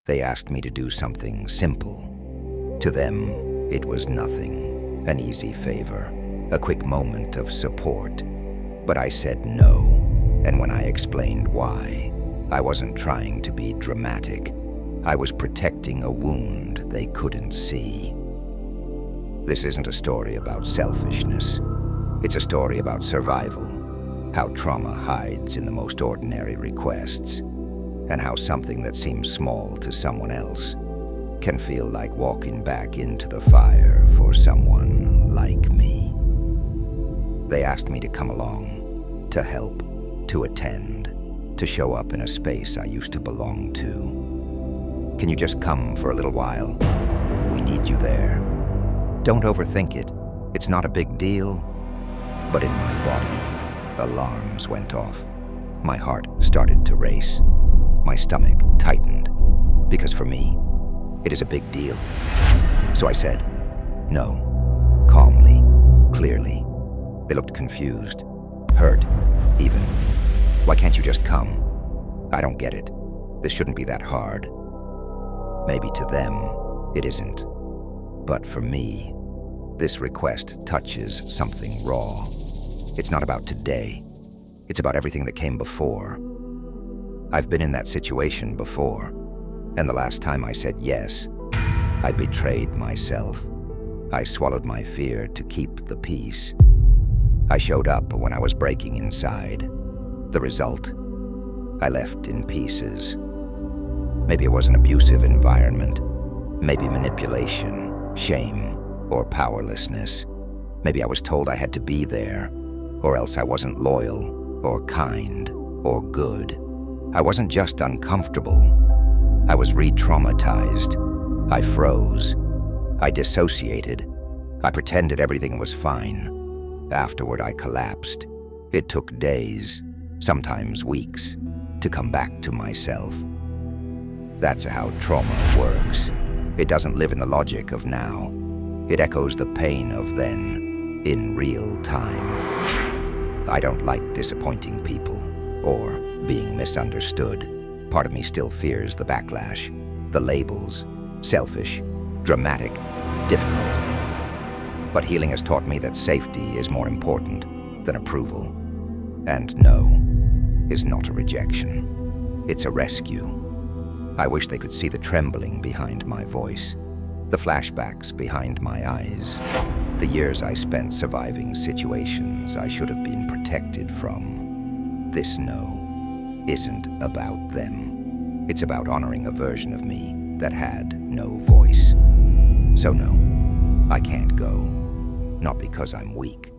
They asked me to do something simple. To them, it was nothing, an easy favor, a quick moment of support. But I said no, and when I explained why, I wasn't trying to be dramatic. I was protecting a wound they couldn't see. This isn't a story about selfishness. It's a story about survival, how trauma hides in the most ordinary requests, and how something that seems small to someone else can feel like walking back into the fire for someone like me. They asked me to come along, to help, to attend, to show up in a space I used to belong to. Can you just come for a little while? We need you there. Don't overthink it. It's not a big deal. But in my body, alarms went off. My heart started to race. My stomach tightened. Because for me, it is a big deal. So I said, no, calmly, clearly. They looked confused, hurt, even. Why can't you just come? I don't get it. This shouldn't be that hard. Maybe to them, it isn't. But for me, this request touches something raw. It's not about today. It's about everything that came before. I've been in that situation before, and the last time I said yes, I betrayed myself. I swallowed my fear to keep the peace. I showed up when I was breaking inside. The result? I left in pieces. Maybe it was an abusive environment. Maybe manipulation, shame, or powerlessness. Maybe I was told I had to be there, or else I wasn't loyal, or kind, or good. I wasn't just uncomfortable. I was re-traumatized. I froze. I dissociated. I pretended everything was fine. Afterward, I collapsed. It took days, sometimes weeks, to come back to myself. That's how trauma works. It doesn't live in the logic of now. It echoes the pain of then, in real time. I don't like disappointing people, or being misunderstood. Part of me still fears the backlash, the labels, selfish, dramatic, difficult. But healing has taught me that safety is more important than approval. And no is not a rejection. It's a rescue. I wish they could see the trembling behind my voice, the flashbacks behind my eyes, the years I spent surviving situations I should have been protected from. This no isn't about them. It's about honoring a version of me that had no voice. So no, I can't go. Not because I'm weak,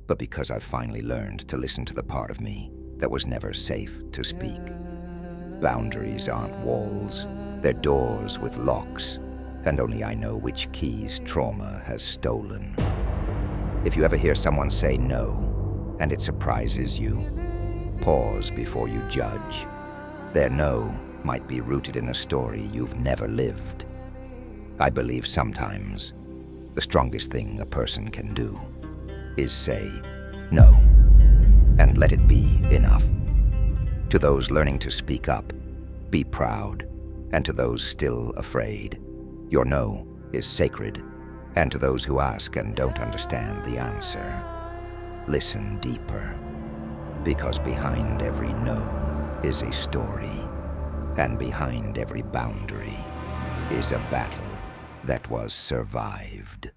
but because I've finally learned to listen to the part of me that was never safe to speak. Boundaries aren't walls, they're doors with locks, and only I know which keys trauma has stolen. If you ever hear someone say no, and it surprises you, pause before you judge. Their no might be rooted in a story you've never lived. I believe sometimes the strongest thing a person can do is say no, and let it be enough. To those learning to speak up, be proud, and to those still afraid, your no is sacred. And to those who ask and don't understand the answer, listen deeper, because behind every no is a story, and behind every boundary is a battle that was survived.